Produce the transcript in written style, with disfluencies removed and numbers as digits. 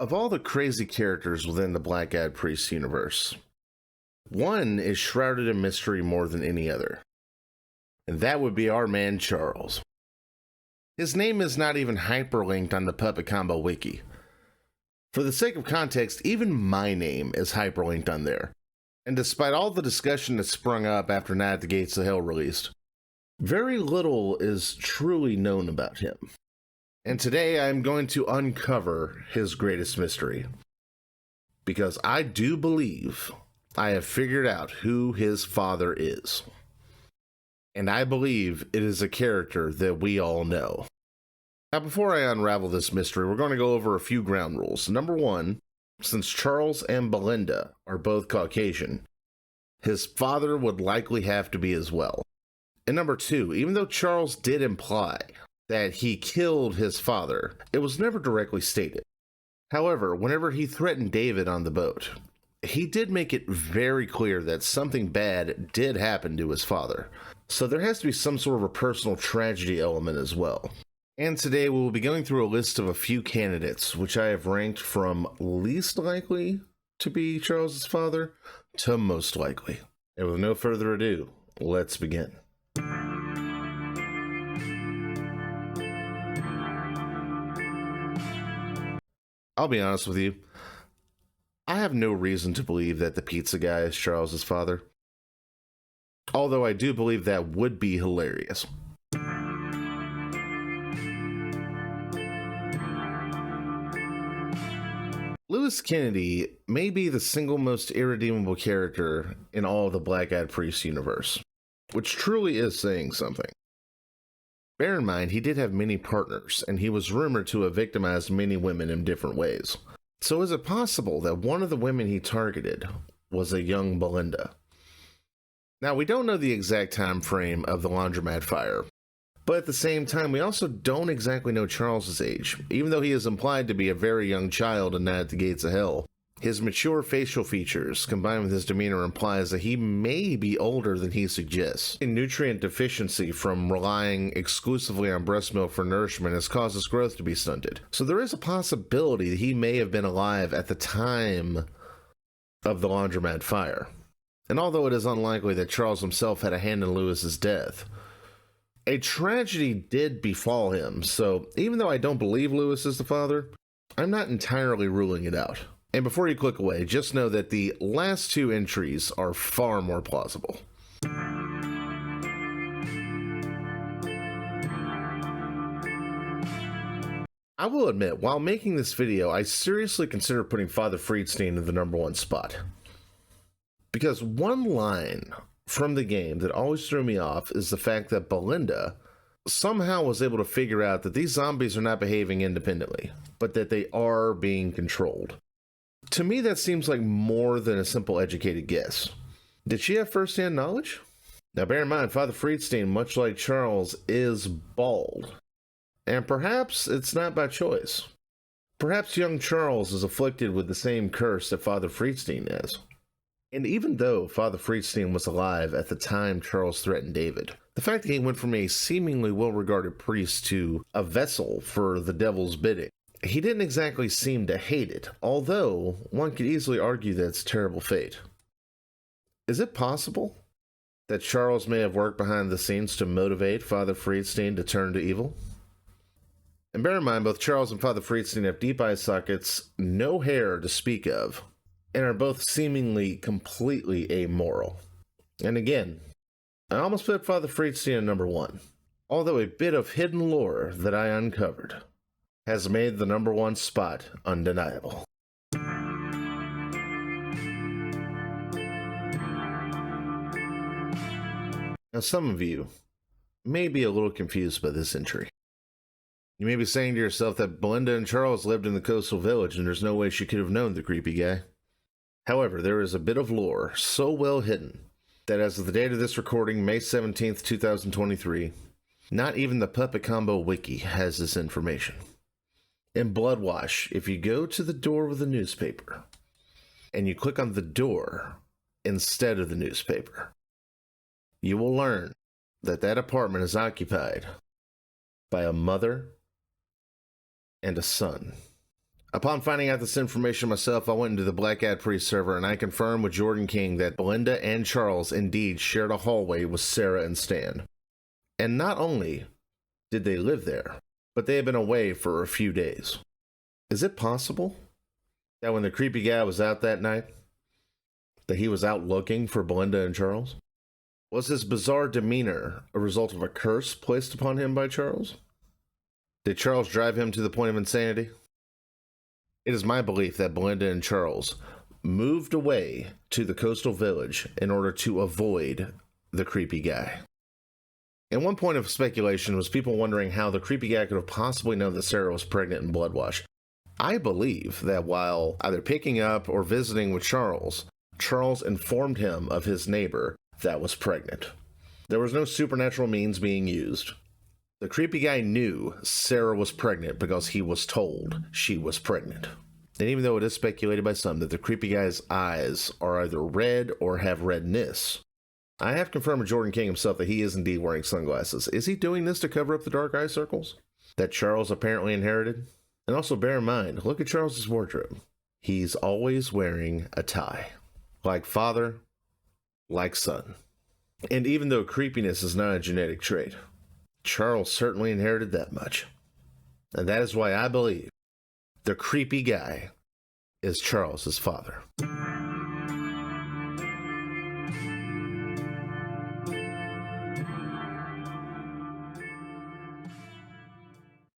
Of all the crazy characters within the Black Eyed Priest universe, one is shrouded in mystery more than any other, and that would be our man Charles. His name is not even hyperlinked on the Puppet Combo wiki. For the sake of context, even my name is hyperlinked on there, and despite all the discussion that sprung up after Night at the Gates of Hell released, very little is truly known about him. And today I'm going to uncover his greatest mystery, because I do believe I have figured out who his father is. And I believe it is a character that we all know. Now, before I unravel this mystery, we're going to go over a few ground rules. Number one, since Charles and Belinda are both Caucasian, his father would likely have to be as well. And number two, even though Charles did imply that he killed his father, it was never directly stated. However, whenever he threatened David on the boat, he did make it very clear that something bad did happen to his father. So there has to be some sort of a personal tragedy element as well. And today we will be going through a list of a few candidates, which I have ranked from least likely to be Charles's father to most likely. And with no further ado, let's begin. I'll be honest with you, I have no reason to believe that the pizza guy is Charles's father. Although I do believe that would be hilarious. Lewis Kennedy may be the single most irredeemable character in all of the Black Eyed Priest universe, which truly is saying something. Bear in mind, he did have many partners, and he was rumored to have victimized many women in different ways. So is it possible that one of the women he targeted was a young Belinda? Now, we don't know the exact time frame of the laundromat fire, but at the same time, we also don't exactly know Charles's age, even though he is implied to be a very young child in Night at the Gates of Hell. His mature facial features, combined with his demeanor, implies that he may be older than he suggests. A nutrient deficiency from relying exclusively on breast milk for nourishment has caused his growth to be stunted. So there is a possibility that he may have been alive at the time of the laundromat fire. And although it is unlikely that Charles himself had a hand in Lewis's death, a tragedy did befall him. So even though I don't believe Lewis is the father, I'm not entirely ruling it out. And before you click away, just know that the last two entries are far more plausible. I will admit, while making this video, I seriously considered putting Father Friedstein in the #1 spot. Because one line from the game that always threw me off is the fact that Belinda somehow was able to figure out that these zombies are not behaving independently, but that they are being controlled. To me, that seems like more than a simple educated guess. Did she have first-hand knowledge? Now, bear in mind, Father Friedstein, much like Charles, is bald. And perhaps it's not by choice. Perhaps young Charles is afflicted with the same curse that Father Friedstein is. And even though Father Friedstein was alive at the time Charles threatened David, the fact that he went from a seemingly well-regarded priest to a vessel for the devil's bidding, he didn't exactly seem to hate it, although one could easily argue that it's a terrible fate. Is it possible that Charles may have worked behind the scenes to motivate Father Friedstein to turn to evil? And bear in mind, both Charles and Father Friedstein have deep eye sockets, no hair to speak of, and are both seemingly completely amoral. And again, I almost put Father Friedstein at #1, although a bit of hidden lore that I uncovered has made the #1 spot undeniable. Now, some of you may be a little confused by this entry. You may be saying to yourself that Belinda and Charles lived in the coastal village and there's no way she could have known the creepy guy. However, there is a bit of lore so well hidden that as of the date of this recording, May 17th, 2023, not even the Puppet Combo wiki has this information. In Bloodwash, if you go to the door with the newspaper and you click on the door instead of the newspaper, you will learn that that apartment is occupied by a mother and a son Upon finding out this information myself, I went into the Black Ad Priest server and I confirmed with Jordan King that Belinda and Charles indeed shared a hallway with Sarah and Stan. And not only did they live there, but they had been away for a few days. Is it possible that when the creepy guy was out that night, that he was out looking for Belinda and Charles? Was his bizarre demeanor a result of a curse placed upon him by Charles? Did Charles drive him to the point of insanity? It is my belief that Belinda and Charles moved away to the coastal village in order to avoid the creepy guy. And one point of speculation was people wondering how the creepy guy could have possibly known that Sarah was pregnant and bloodwashed. I believe that while either picking up or visiting with Charles, Charles informed him of his neighbor that was pregnant. There was no supernatural means being used. The creepy guy knew Sarah was pregnant because he was told she was pregnant. And even though it is speculated by some that the creepy guy's eyes are either red or have redness, I have confirmed with Jordan King himself that he is indeed wearing sunglasses. Is he doing this to cover up the dark eye circles that Charles apparently inherited? And also bear in mind, look at Charles's wardrobe. He's always wearing a tie. Like father, like son. And even though creepiness is not a genetic trait, Charles certainly inherited that much. And that is why I believe the creepy guy is Charles's father.